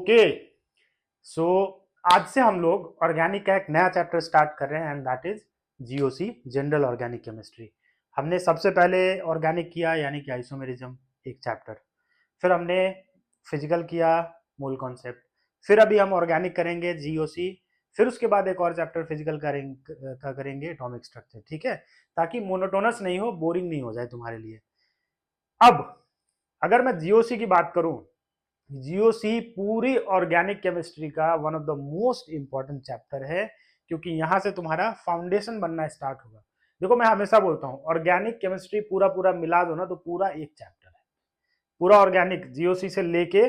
Okay, सो आज से हम लोग ऑर्गेनिक का एक नया चैप्टर स्टार्ट कर रहे हैं and that is GOC, general organic chemistry. हमने सबसे पहले ऑर्गेनिक किया यानी कि आइसोमेरिज्म, एक चैप्टर। फिर हमने फिजिकल किया, मोल कॉन्सेप्ट। फिर अभी हम ऑर्गेनिक करेंगे, जीओसी। फिर उसके बाद एक और चैप्टर फिजिकल करेंगे एटॉमिक स्ट्रक्चर, ठीक है, ताकि मोनोटोनस नहीं हो, बोरिंग नहीं हो जाए तुम्हारे लिए। अब अगर मैं जीओसी की बात करूं, जीओसी पूरी ऑर्गेनिक केमिस्ट्री का one of the most important chapter है, क्योंकि यहां से तुम्हारा फाउंडेशन बनना स्टार्ट होगा। देखो, मैं हमेशा बोलता हूं ऑर्गेनिक केमिस्ट्री पूरा पूरा मिला दो ना तो पूरा एक चैप्टर है। पूरा ऑर्गेनिक जीओसी से लेके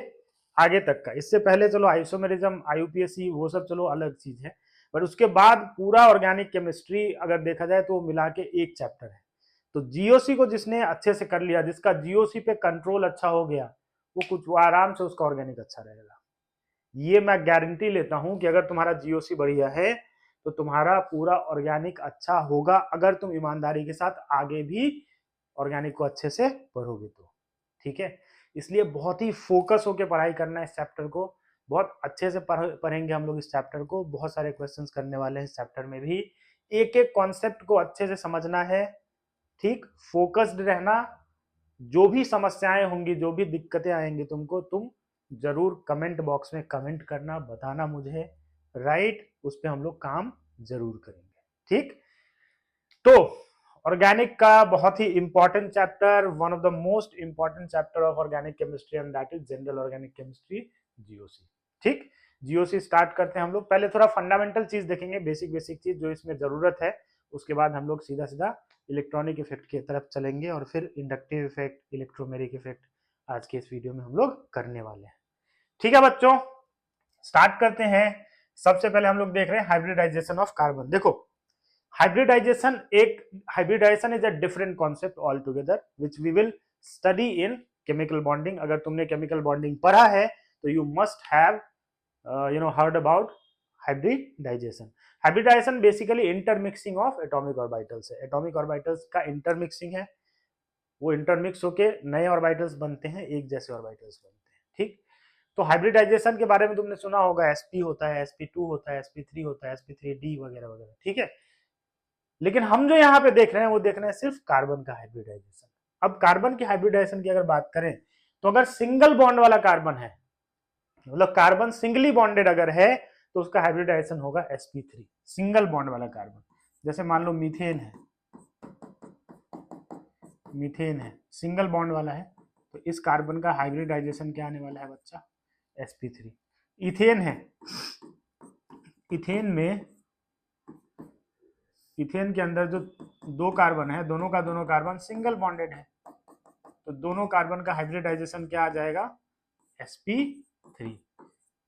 आगे तक का। इससे पहले चलो आइसोमेरिज्म, आईयूपीएसी, वो सब चलो अलग चीज है, बट उसके बाद पूरा ऑर्गेनिक केमिस्ट्री अगर देखा जाए तो मिला के एक चैप्टर है। तो जीओसी को जिसने अच्छे से कर लिया, जिसका जीओसी पे कंट्रोल अच्छा हो गया, वो आराम से उसका ऑर्गेनिक अच्छा रहेगा। ये मैं गारंटी लेता हूं कि अगर तुम्हारा जीओसी बढ़िया है तो तुम्हारा पूरा ऑर्गेनिक अच्छा होगा, अगर तुम ईमानदारी के साथ आगे भी ऑर्गेनिक को अच्छे से पढ़ोगे तो। ठीक है, इसलिए बहुत ही फोकस होकर पढ़ाई करना है इस चैप्टर को। बहुत अच्छे से पढ़ेंगे हम लोग इस चैप्टर को। बहुत सारे क्वेश्चंस करने वाले हैं इस चैप्टर में भी। एक एक कॉन्सेप्ट को अच्छे से समझना है, ठीक, फोकस्ड रहना। जो भी समस्याएं होंगी, जो भी दिक्कतें आएंगी तुमको, तुम जरूर कमेंट बॉक्स में कमेंट करना, बताना मुझे, राइट, उस पर हम लोग काम जरूर करेंगे। ठीक, तो ऑर्गेनिक का बहुत ही important chapter, one of the most important chapter of organic chemistry and that is general organic chemistry, GOC. ठीक, जीओसी स्टार्ट करते हैं हम लोग। पहले थोड़ा फंडामेंटल चीज देखेंगे, बेसिक बेसिक चीज जो इसमें जरूरत है। उसके बाद हम लोग सीधा सीधा इलेक्ट्रॉनिक इफेक्ट की तरफ चलेंगे और फिर इंडक्टिव इफेक्ट, इलेक्ट्रोमेरिक इफेक्ट आज के इस वीडियो में हम लोग करने वाले हैं। ठीक है बच्चों, स्टार्ट करते हैं। सबसे पहले हम लोग देख रहे हैं हाइब्रिडाइजेशन ऑफ कार्बन। देखो, hybridization is a different concept altogether which we will study in chemical bonding. अगर तुमने केमिकल बॉन्डिंग पढ़ा है तो you must have heard about hybridization. Hybridization basically intermixing of atomic orbitals है। Atomic orbitals का intermixing है, वो intermix होके नए ऑर्बिटल्स बनते हैं, एक जैसे ऑर्बिटल्स बनते हैं। ठीक, तो हाइब्रिडाइजेशन के बारे में तुमने सुना होगा, एसपी होता है, sp2 होता है, sp3 होता है, sp3d वगैरह वगैरह। ठीक है, लेकिन हम जो यहाँ पे देख रहे हैं वो देख रहे हैं सिर्फ कार्बन का हाइब्रिडाइजेशन। अब कार्बन की हाइब्रिडाइजेशन की अगर बात करें तो अगर सिंगल बॉन्ड वाला कार्बन है, मतलब कार्बन सिंगली बॉन्डेड अगर है, तो उसका हाइब्रिडाइजेशन होगा sp3, सिंगल बॉन्ड वाला कार्बन। जैसे मान लो मीथेन है, मीथेन है, सिंगल बॉन्ड वाला है, तो इस कार्बन का हाइब्रिडाइजेशन क्या आने वाला है बच्चा, sp3। इथेन है, इथेन में, इथेन के अंदर जो दो कार्बन है, दोनों का दोनों कार्बन सिंगल बॉन्डेड है, तो दोनों कार्बन का हाइब्रिडाइजेशन क्या आ जाएगा, sp3।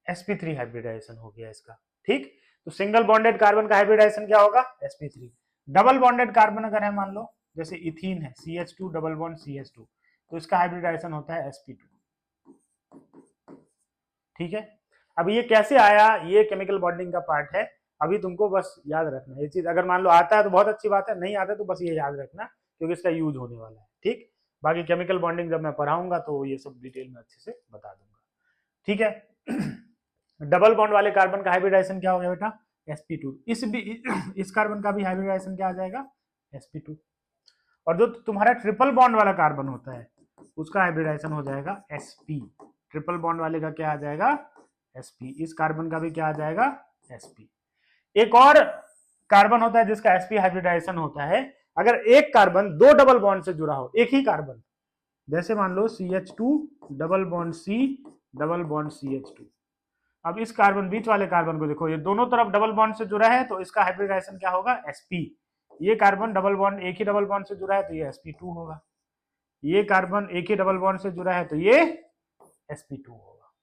sp3 हाइब्रिडाइजेशन हो गया इसका। ठीक, तो सिंगल बॉन्डेड कार्बन का हाइब्रिडाइजेशन क्या होगा, sp3। डबल बॉन्डेड कार्बन अगर है, मान लो जैसे इथीन है, CH2 डबल बॉन्ड CH2, तो इसका हाइब्रिडाइजेशन होता है sp2। ठीक है, अब ये कैसे आया, ये केमिकल बॉन्डिंग का पार्ट है। अभी तुमको बस याद रखना ये चीज। अगर मान लो आता है तो बहुत अच्छी बात है, नहीं आता तो बस ये याद रखना, क्योंकि इसका यूज होने वाला है। ठीक, बाकी केमिकल बॉन्डिंग जब मैं पढ़ाऊंगा तो ये सब डिटेल में अच्छे से बता दूंगा। ठीक है, डबल बॉन्ड वाले कार्बन का हाइब्रिडाइजेशन क्या हो गया बेटा, sp2। इस कार्बन का भी हाइब्रिडाइजेशन क्या आ जाएगा, sp2। और जो तुम्हारा ट्रिपल बॉन्ड वाला कार्बन होता है उसका हाइब्रिडाइजेशन हो जाएगा sp। ट्रिपल बॉन्ड वाले का क्या आ जाएगा, sp। इस कार्बन का भी क्या आ जाएगा, sp। एक और कार्बन होता है जिसका sp हाइब्रिडाइजेशन होता है, अगर एक कार्बन दो डबल बॉन्ड से जुड़ा हो, एक ही कार्बन, जैसे मान लो CH2 double bond C double bond CH2। अब इस कार्बन, बीच वाले कार्बन को देखो, ये दोनों तरफ डबल बॉन्ड से जुड़ा है, तो इसका हाइब्रिडाइजेशन क्या होगा, sp। ये कार्बन डबल बॉन्ड, एक ही डबल बॉन्ड से जुड़ा है तो ये sp2 होगा। ये कार्बन एक ही डबल बॉन्ड से जुड़ा है तो ये sp2 होगा।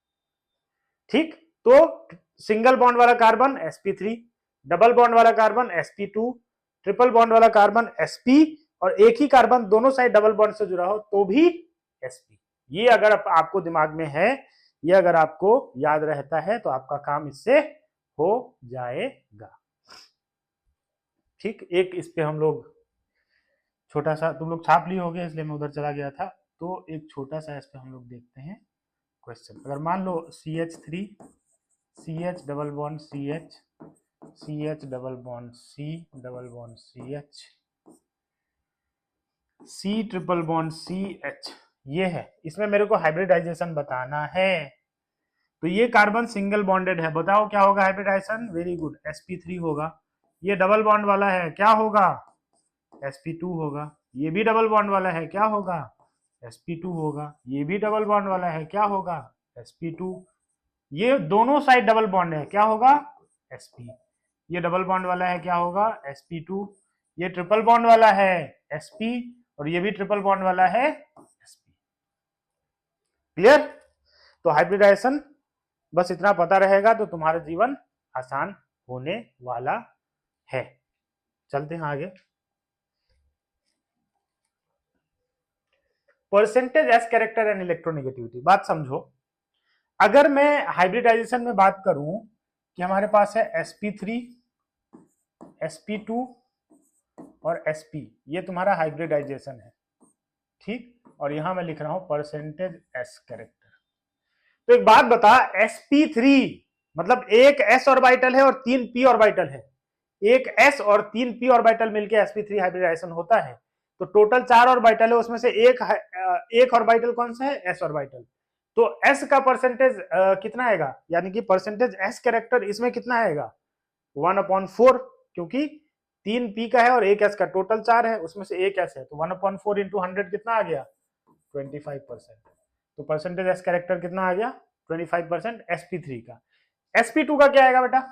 ठीक, तो सिंगल बॉन्ड वाला कार्बन sp3, डबल बॉन्ड वाला कार्बन sp2, ट्रिपल बॉन्ड वाला कार्बन sp, और एक ही कार्बन दोनों साइड डबल बॉन्ड से जुड़ा हो तो भी sp। ये अगर आपको दिमाग में है, ये अगर आपको याद रहता है तो आपका काम इससे हो जाएगा। ठीक, एक इस पे हम लोग छोटा सा, तुम लोग छाप लिए होगे इसलिए मैं उधर चला गया था, तो एक छोटा सा इस पे हम लोग देखते हैं क्वेश्चन, अगर मान लो CH3 CH double bond CH CH double bond C double bond CH C triple bond CH, ये है, इसमें मेरे को हाइब्रिडाइजेशन बताना है। तो ये कार्बन सिंगल बॉन्डेड है, बताओ क्या होगा हाइब्रिडाइजेशन? वेरी गुड, sp3 होगा। ये डबल बॉन्ड वाला है, क्या होगा? sp2 होगा। ये भी डबल बॉन्ड वाला है, क्या होगा? sp2 होगा। ये भी डबल बॉन्ड वाला है, क्या होगा? sp2। ये दोनों साइड डबल बॉन्ड है, क्या होगा? sp। ये डबल बॉन्ड वाला है, क्या होगा? sp2। ये ट्रिपल बॉन्ड वाला है sp, और ये भी ट्रिपल बॉन्ड वाला है sp। क्लियर? तो हाइब्रिडाइजेशन बस इतना पता रहेगा तो तुम्हारा जीवन आसान होने वाला है। चलते हैं आगे। Percentage s character and electronegativity, बात समझो। अगर मैं हाइब्रिडाइजेशन में बात करूं कि हमारे पास है sp3 sp2 और sp, ये तुम्हारा हाइब्रिडाइजेशन है, ठीक। और यहां मैं लिख रहा हूं परसेंटेज एस कैरेक्टर। तो एक बात बता, sp3 मतलब एक s ऑर्बिटल है और 3 p ऑर्बिटल है, एक s और 3 p ऑर्बिटल मिलके sp3 हाइब्रिडाइजेशन होता है। तो टोटल 4 ऑर्बिटल है, उसमें से एक ऑर्बिटल कौन सा है? s orbital. तो s का परसेंटेज कितना आएगा, यानी कि परसेंटेज s कैरेक्टर इसमें कितना आएगा? 1/4, क्योंकि 3 p का है और एक s का, टोटल 4 है, उसमें से एक s है, तो 1/4 इंटू 100 कितना आ गया? 25%। तो परसेंटेज एस कैरेक्टर कितना आ गया? 25% sp3 का। sp2 का क्या आएगा बेटा?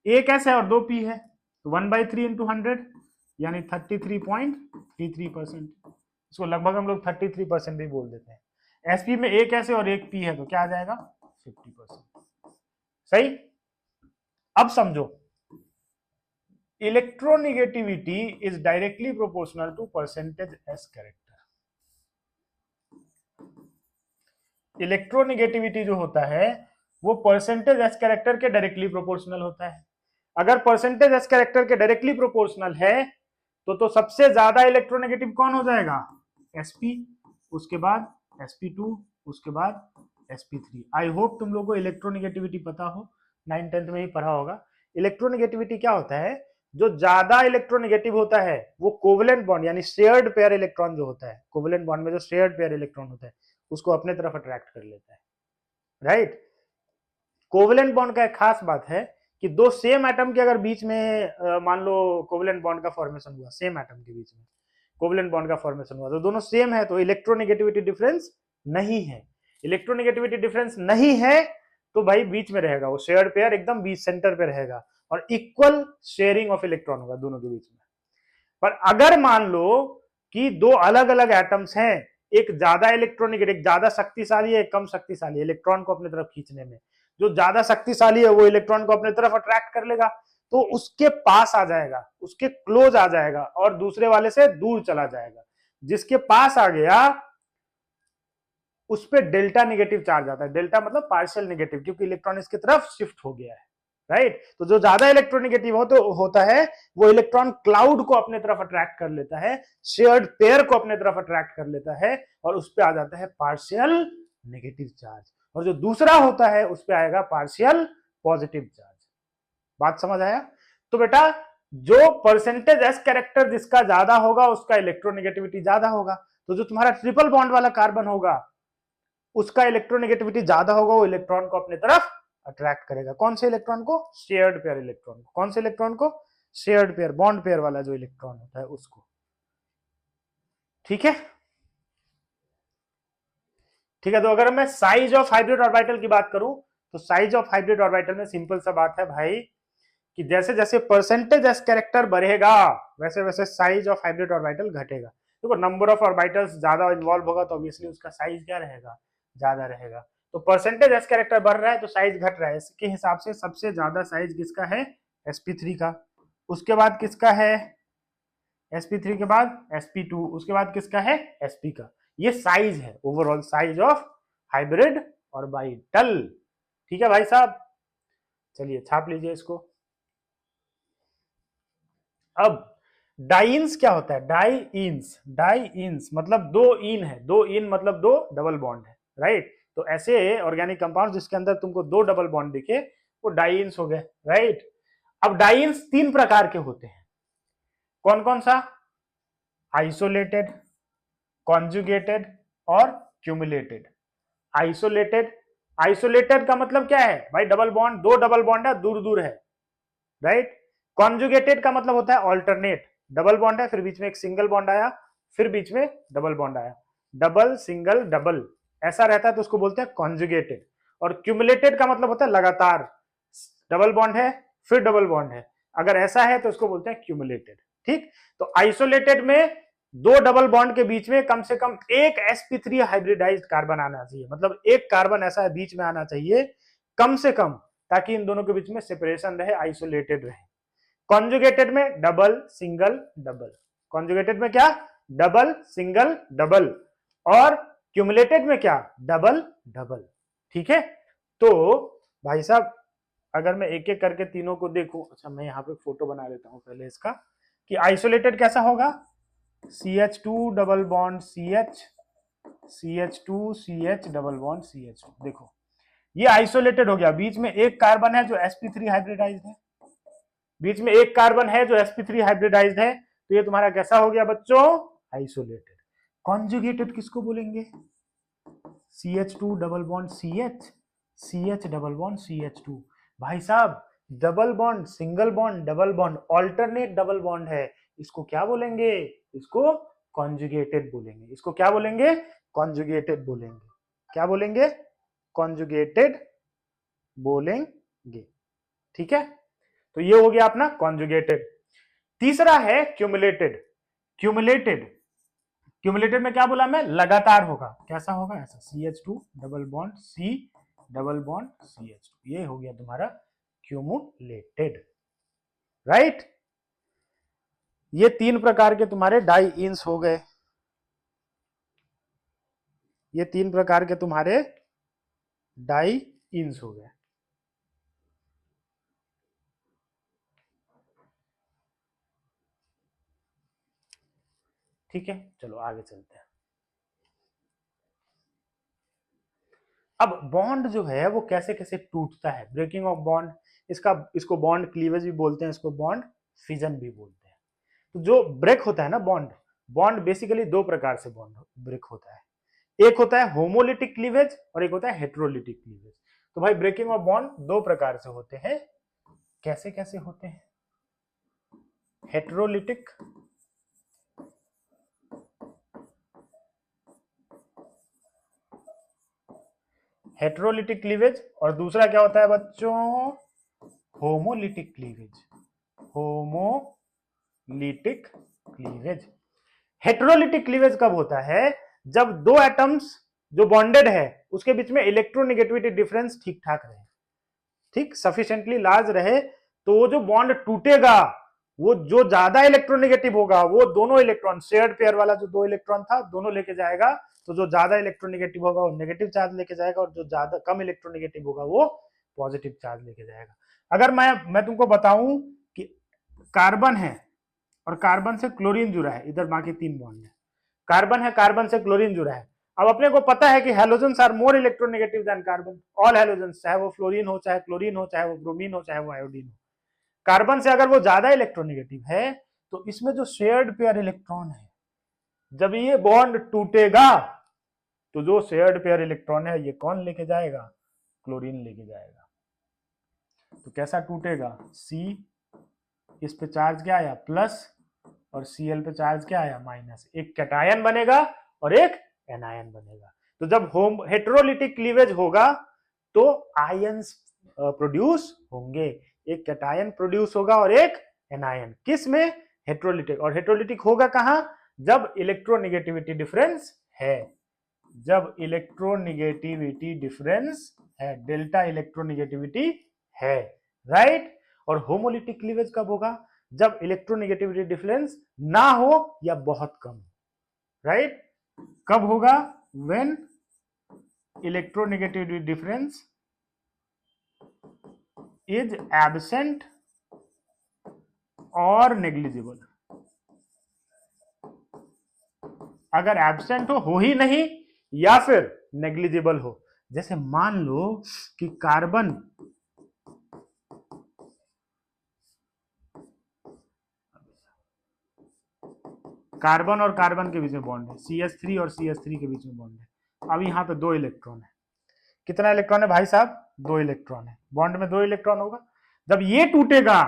एक s है और 2 p है, तो 1/3 इंटू 100 यानी 33.33%। इसको लगभग हम लोग 33% भी बोल देते हैं। sp में एक s है और एक p है, तो क्या आ जाएगा? 50%। सही। अब समझो, electronegativity is directly proportional to percentage s character. Electronegativity जो होता है वो परसेंटेज एस कैरेक्टर के डायरेक्टली प्रोपोर्शनल होता है। अगर परसेंटेज एस कैरेक्टर के डायरेक्टली प्रोपोर्शनल है तो सबसे ज्यादा इलेक्ट्रोनेगेटिव कौन हो जाएगा? sp, उसके बाद sp2, उसके बाद sp3। आई होप तुम लोगों को इलेक्ट्रोनेगेटिविटी पता हो, 9th-10th में ही पढ़ा होगा। इलेक्ट्रोनेगेटिविटी क्या होता है? जो ज्यादा इलेक्ट्रोनेगेटिव होता है वो कोवेलेंट बॉन्ड यानी शेयर्ड पेयर इलेक्ट्रॉन जो होता है, कोवेलेंट बॉन्ड में जो शेयर्ड पेयर इलेक्ट्रॉन होता है उसको अपने तरफ अट्रैक्ट कर लेता है, राइट। कोवेलेंट बॉन्ड का एक खास बात है कि दो सेम एटम के अगर बीच में मान लो कोवेलेंट बॉन्ड का फॉर्मेशन हुआ, सेम एटम के बीच में कोवेलेंट बॉन्ड का फॉर्मेशन हुआ, तो दोनों सेम है तो इलेक्ट्रोनेगेटिविटी डिफरेंस नहीं है। इलेक्ट्रोनेगेटिविटी डिफरेंस नहीं है तो भाई बीच में रहेगा, वो शेयर्ड पेयर एकदम बीच सेंटर पे रहेगा और इक्वल शेयरिंग ऑफ इलेक्ट्रॉन होगा दोनों के बीच में। पर अगर मान लो कि दो अलग अलग एटम्स हैं, एक ज्यादा इलेक्ट्रोनेगेटिव, एक ज्यादा शक्तिशाली है, एक कम शक्तिशाली है इलेक्ट्रॉन को अपने तरफ खींचने में, जो ज्यादा शक्तिशाली है वो इलेक्ट्रॉन को अपने तरफ अट्रैक्ट कर लेगा, तो उसके पास आ जाएगा, उसके क्लोज आ जाएगा और दूसरे वाले से दूर चला जाएगा। जिसके पास आ गया उस पर डेल्टा नेगेटिव चार्ज आता है। डेल्टा मतलब पार्शियल नेगेटिव, क्योंकि इलेक्ट्रॉन इसकी तरफ शिफ्ट हो गया है, राइट। तो जो ज्यादा इलेक्ट्रोनेगेटिव होता है वो इलेक्ट्रॉन क्लाउड को अपने तरफ अट्रैक्ट कर लेता है, शेयर्ड पेयर को अपने तरफ अट्रैक्ट कर लेता है और उस पर आ जाता है पार्शियल नेगेटिव चार्ज, और जो दूसरा होता है उस पर आएगा पार्शियल पॉजिटिव चार्ज। बात समझ आया? तो बेटा जो परसेंटेज एस कैरेक्टर जिसका ज्यादा होगा उसका इलेक्ट्रोनेगेटिविटी ज्यादा होगा। तो जो तुम्हारा ट्रिपल बॉन्ड वाला कार्बन होगा उसका इलेक्ट्रोनेगेटिविटी ज्यादा होगा, वो इलेक्ट्रॉन को अपने तरफ अट्रैक्ट करेगा। कौन से इलेक्ट्रॉन को? शेयर्ड पेयर इलेक्ट्रॉन को। कौन से इलेक्ट्रॉन को? शेयर्ड पेयर, बॉन्ड पेयर वाला जो इलेक्ट्रॉन होता है उसको। ठीक है, ठीक है। तो अगर मैं साइज ऑफ हाइब्रिड ऑर्बिटल की बात करूं तो साइज ऑफ हाइब्रिड ऑर्बिटल में सिंपल सा बात है भाई कि जैसे जैसे परसेंटेज एस कैरेक्टर बढ़ेगा वैसे वैसे साइज ऑफ हाइब्रिड ऑर्बिटल घटेगा। देखो नंबर ऑफ ऑर्बिटल्स ज्यादा इन्वॉल्व होगा तो ऑब्वियसली उसका साइज क्या रहेगा? ज्यादा रहेगा। तो परसेंटेज एस कैरेक्टर बढ़ रहा है तो साइज घट रहा है। इसके हिसाब से सबसे ज्यादा साइज किसका है? sp3 का। उसके बाद किसका है? sp3 के बाद sp2, उसके बाद किसका है? sp का। ये साइज है, overall size of hybrid orbital. ठीक है भाई साहब, चलिए छाप लीजिए इसको। अब डाइंस क्या होता है? डाइंस, डाइंस मतलब दो इन है, दो इन मतलब दो डबल बॉन्ड है, राइट। तो ऐसे ऑर्गेनिक कंपाउंड जिसके अंदर तुमको 2 डबल बॉन्ड दिखे वो डाइन्स हो गए, राइट। अब डाइन्स 3 प्रकार के होते हैं, कौन कौन सा? आइसोलेटेड, कॉन्जुगेटेड और क्यूमुलेटेड। आइसोलेटेड, आइसोलेटेड का मतलब क्या है भाई? डबल बॉन्ड, 2 डबल बॉन्ड है, दूर दूर है, राइट। कॉन्जुगेटेड का मतलब होता है ऑल्टरनेट, डबल बॉन्ड है फिर बीच में एक सिंगल बॉन्ड आया, फिर बीच में डबल बॉन्ड आया, डबल सिंगल डबल ऐसा रहता है तो उसको बोलते हैं कॉन्जुगेटेड। और क्यूमुलेटेड का मतलब होता है लगातार, डबल बॉन्ड है फिर डबल बॉन्ड है, अगर ऐसा है तो उसको बोलते हैं क्यूमुलेटेड, ठीक। तो आइसोलेटेड में 2 डबल बॉन्ड के बीच में कम से कम एक sp3 हाइब्रिडाइज्ड कार्बन आना चाहिए, मतलब एक कार्बन ऐसा बीच में आना चाहिए कम से कम, ताकि इन दोनों के बीच में सेपरेशन रहे, आइसोलेटेड रहे। कॉन्जुगेटेड में डबल सिंगल डबल, कॉन्जुगेटेड में क्या? डबल सिंगल डबल, और क्यूमुलेटेड में क्या? डबल डबल, ठीक है। तो भाई साहब अगर मैं एक एक करके तीनों को देखूं, अच्छा मैं यहाँ पे फोटो बना लेता हूं पहले इसका, कि आइसोलेटेड कैसा होगा? CH2 double bond CH, CH2 CH double bond CH2, देखो ये आइसोलेटेड हो गया, बीच में एक कार्बन है जो sp3 हाइब्रिडाइज्ड है, बीच में एक कार्बन है जो sp3 हाइब्रिडाइज्ड है, तो ये तुम्हारा कैसा हो गया बच्चों? आइसोलेटेड। कॉन्जुगेटेड किसको बोलेंगे? CH2 double bond CH, CH double bond CH2। भाई साहब double bond single bond double bond alternate double bond है, इसको क्या बोलेंगे? इसको कॉन्जुगेटेड बोलेंगे। इसको क्या बोलेंगे? कॉन्जुगेटेड बोलेंगे। क्या बोलेंगे? कॉन्जुगेटेड बोलेंगे, ठीक है। तो ये हो गया अपना कॉन्जुगेटेड। तीसरा है क्यूमुलेटेड। क्यूमुलेटेड, क्यूमुलेटेड में क्या बोला मैं? लगातार होगा, कैसा होगा? ऐसा CH2 double bond C double bond CH2, ये हो गया तुम्हारा क्यूमुलेटेड, राइट। ये 3 प्रकार के तुम्हारे डाइइन्स हो गए, ये 3 प्रकार के तुम्हारे डाइइन्स हो गए। ठीक है, चलो आगे चलते हैं। अब बॉन्ड जो है वो कैसे कैसे टूटता है, ब्रेकिंग ऑफ बॉन्ड, इसको बॉन्ड क्लीवेज भी बोलते हैं, इसको बॉन्ड फिजन भी बोलते हैं। तो जो ब्रेक होता है ना बॉन्ड, बॉन्ड बेसिकली 2 प्रकार से बॉन्ड ब्रेक होता है, एक होता है होमोलिटिक क्लीवेज और एक होता है हेट्रोलिटिक क्लीवेज। तो भाई ब्रेकिंग ऑफ बॉन्ड 2 प्रकार से होते हैं, कैसे कैसे होते हैं? हेट्रोलिटिक हेट्रोलिटिक क्लीवेज, और दूसरा क्या होता है बच्चों? Homolytic cleavage, homolytic cleavage. Heterolytic cleavage कब होता है? जब 2 एटम्स जो बॉन्डेड है उसके बीच में इलेक्ट्रोनेगेटिविटी डिफरेंस ठीक ठाक रहे, ठीक सफिशिएंटली लार्ज रहे, तो वो जो बॉन्ड टूटेगा वो जो ज्यादा इलेक्ट्रोनेगेटिव होगा वो दोनों इलेक्ट्रॉन, शेयर्ड पेयर वाला जो 2 इलेक्ट्रॉन था दोनों लेके जाएगा, तो जो ज्यादा इलेक्ट्रोनेगेटिव होगा वो नेगेटिव चार्ज लेके जाएगा, और जो ज्यादा कम इलेक्ट्रोनेगेटिव होगा वो पॉजिटिव चार्ज लेके जाएगा। अगर मैं तुमको बताऊं कि कार्बन है और कार्बन से क्लोरीन जुड़ा है, इधर बाकी 3 बॉन्ड है, कार्बन है, कार्बन से क्लोरीन जुड़ा है। अब अपने को पता है कि halogens are more electronegative than carbon, all halogens, चाहे वो फ्लोरीन हो, चाहे क्लोरीन हो, चाहे वो ब्रोमीन हो, चाहे वो आयोडीन हो। कार्बन से अगर वो ज्यादा इलेक्ट्रोनेगेटिव है तो इसमें जो शेयर्ड पेयर इलेक्ट्रॉन है, जब ये बॉन्ड टूटेगा तो जो शेयर्ड पेयर इलेक्ट्रॉन है ये कौन लेके जाएगा? क्लोरीन लेके जाएगा। तो कैसा टूटेगा? C इस पे चार्ज क्या आया? प्लस, और Cl पे चार्ज क्या आया? माइनस। एक कैटायन बनेगा और एक एनायन बनेगा। तो जब हेट्रोलिटिक क्लीवेज होगा तो आयंस प्रोड्यूस होंगे, एक कैटायन प्रोड्यूस होगा और एक एनायन, किस में? हेट्रोलिटिक। और हेट्रोलिटिक होगा कहां? जब इलेक्ट्रोनेगेटिविटी डिफरेंस है, जब इलेक्ट्रोनेगेटिविटी डिफरेंस है, डेल्टा इलेक्ट्रोनेगेटिविटी है, राइट। और होमोलिटिक क्लीवेज कब होगा? जब इलेक्ट्रोनेगेटिविटी डिफरेंस ना हो या बहुत कम, राइट। कब होगा? When electronegativity difference is absent और नेग्लिजिबल। अगर एब्सेंट हो ही नहीं, या फिर नेग्लिजिबल हो। जैसे मान लो कि कार्बन और कार्बन के बीच में बॉन्ड है, CH3 और CH3 के बीच में बॉन्ड है। अब यहाँ पे 2 इलेक्ट्रॉन है। कितना इलेक्ट्रॉन है भाई साहब? 2 इलेक्ट्रॉन है। बॉन्ड में 2 इलेक्ट्रॉन होगा। जब ये टूटेगा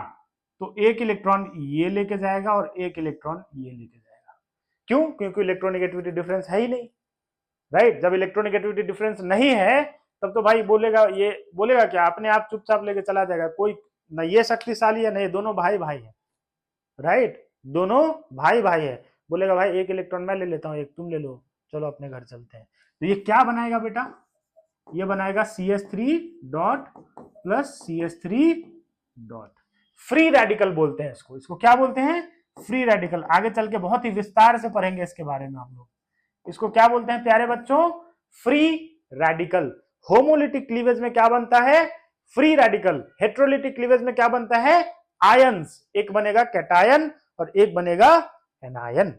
तो 1 इलेक्ट्रॉन ये लेके जाएगा और 1 इलेक्ट्रॉन ये लेके जाएगा। क्यों? क्योंकि इलेक्ट्रोनेगेटिविटी डिफरेंस है ही नहीं, राइट। जब इलेक्ट्रोनेगेटिविटी डिफरेंस नहीं है तब तो भाई बोलेगा, ये बोलेगा क्या, अपने आप चुपचाप लेके चला जाएगा। कोई न ये शक्तिशाली है, नहीं, दोनों भाई भाई है, राइट, दोनों भाई भाई है। बोलेगा भाई 1 इलेक्ट्रॉन मैं ले लेता हूँ, 1 तुम ले लो, चलो अपने घर चलते हैं। तो ये क्या बनाएगा बेटा? ये बनाएगा CH3 dot plus CH3 dot. Free radical बोलते हैं इसको। इसको क्या बोलते हैं? Free radical. आगे चल के बहुत ही विस्तार से पढ़ेंगे इसके बारे में हम लोग। इसको क्या बोलते हैं प्यारे बच्चों? Free radical. होमोलिटिक क्लीवेज में क्या बनता है? Free radical. हेट्रोलिटिक क्लीवेज में क्या बनता है? आयंस। एक बनेगा कैटायन और एक बनेगा एनायन।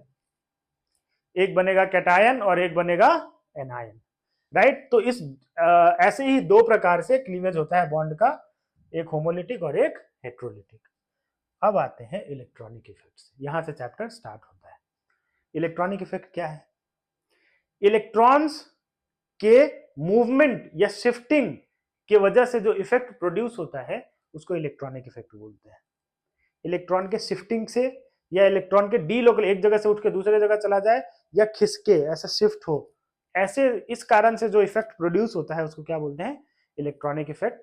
एक बनेगा कैटायन और एक बनेगा एनायन, राइट। तो इस ऐसे ही 2 प्रकार से क्लीवेज होता है बॉन्ड का, एक होमोलिटिक और एक हेट्रोलिटिक। अब आते हैं इलेक्ट्रॉनिक इफेक्ट्स। यहां से चैप्टर स्टार्ट होता है। इलेक्ट्रॉनिक इफेक्ट क्या है? इलेक्ट्रॉन्स के मूवमेंट या शिफ्टिंग की वजह से जो इफेक्ट प्रोड्यूस होता है उसको इलेक्ट्रॉनिक इफेक्ट बोलते हैं। इलेक्ट्रॉन के शिफ्टिंग से या इलेक्ट्रॉन के डीलोकल, एक जगह से उठ के दूसरे जगह चला जाए या खिसके ऐसा शिफ्ट हो, ऐसे इस कारण से जो इफेक्ट प्रोड्यूस होता है उसको क्या बोलते हैं? Electronic effect.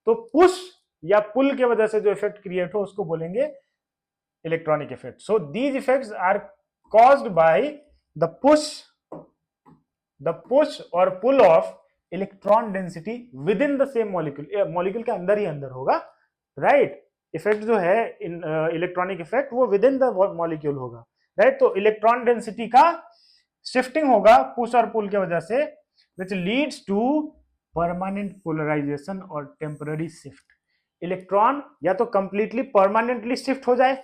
तो पुश या पुल की वजह से जो इफेक्ट क्रिएट हो उसको बोलेंगे electronic effect. So these effects are caused by the push और pull of electron density within the same molecule. Molecule के अंदर ही अंदर होगा, राइट। इफेक्ट जो है इलेक्ट्रॉनिक इफेक्ट वो विद इन द मॉलिक्यूल होगा, राइट। तो इलेक्ट्रॉन डेंसिटी का शिफ्टिंग होगा पुश और पुल की वजह से, which leads to permanent polarisation और टेम्पररी शिफ्ट। इलेक्ट्रॉन या तो कंप्लीटली परमानेंटली शिफ्ट हो जाए,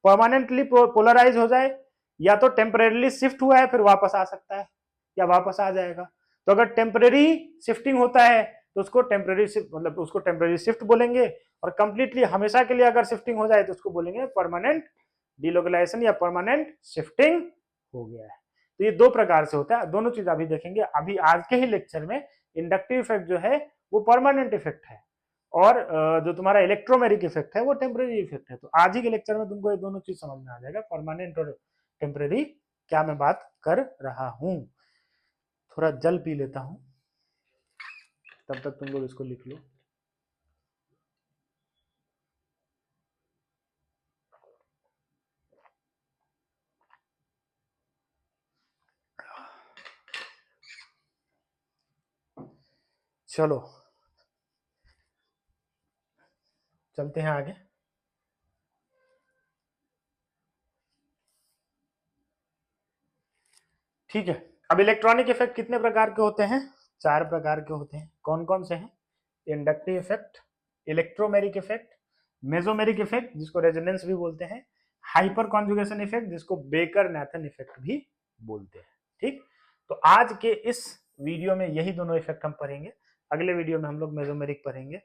परमानेंटली पोलराइज हो जाए, या तो टेम्पररीली शिफ्ट हुआ है फिर वापस आ सकता है या वापस आ जाएगा। तो अगर टेम्पररी शिफ्टिंग होता है तो उसको टेम्पररी शिफ्ट, मतलब उसको टेम्पररी शिफ्ट बोलेंगे, और कंप्लीटली हमेशा के लिए अगर शिफ्टिंग हो जाए तो उसको बोलेंगे परमानेंट डिलोकलाइजेशन या परमानेंट शिफ्टिंग हो गया है। तो ये 2 प्रकार से होता है, दोनों चीज अभी देखेंगे। अभी आज के ही लेक्चर में इंडक्टिव इफेक्ट जो है वो परमानेंट इफेक्ट है, और जो तुम्हारा इलेक्ट्रोमेरिक इफेक्ट है वो टेम्पररी इफेक्ट है। तो आज ही के लेक्चर में तुमको ये दोनों चीज समझ में आ जाएगा, परमानेंट और टेम्पररी क्या मैं बात कर रहा हूं। थोड़ा जल पी लेता हूं, तब तक तुम लोग इसको लिख लो। चलो चलते हैं आगे। ठीक है, अब इलेक्ट्रॉनिक इफेक्ट कितने प्रकार के होते हैं? 4 प्रकार के होते हैं। कौन कौन से हैं? Inductive effect, electromeric effect, mesomeric effect जिसको रेजोनेंस भी बोलते हैं, हाइपर कॉन्जुगेशन इफेक्ट जिसको बेकर नाथन इफेक्ट भी बोलते हैं। ठीक, तो आज के इस वीडियो में यही दोनों इफेक्ट हम पढ़ेंगे। अगले वीडियो में हम लोग मेसोमेरिक पढ़ेंगे,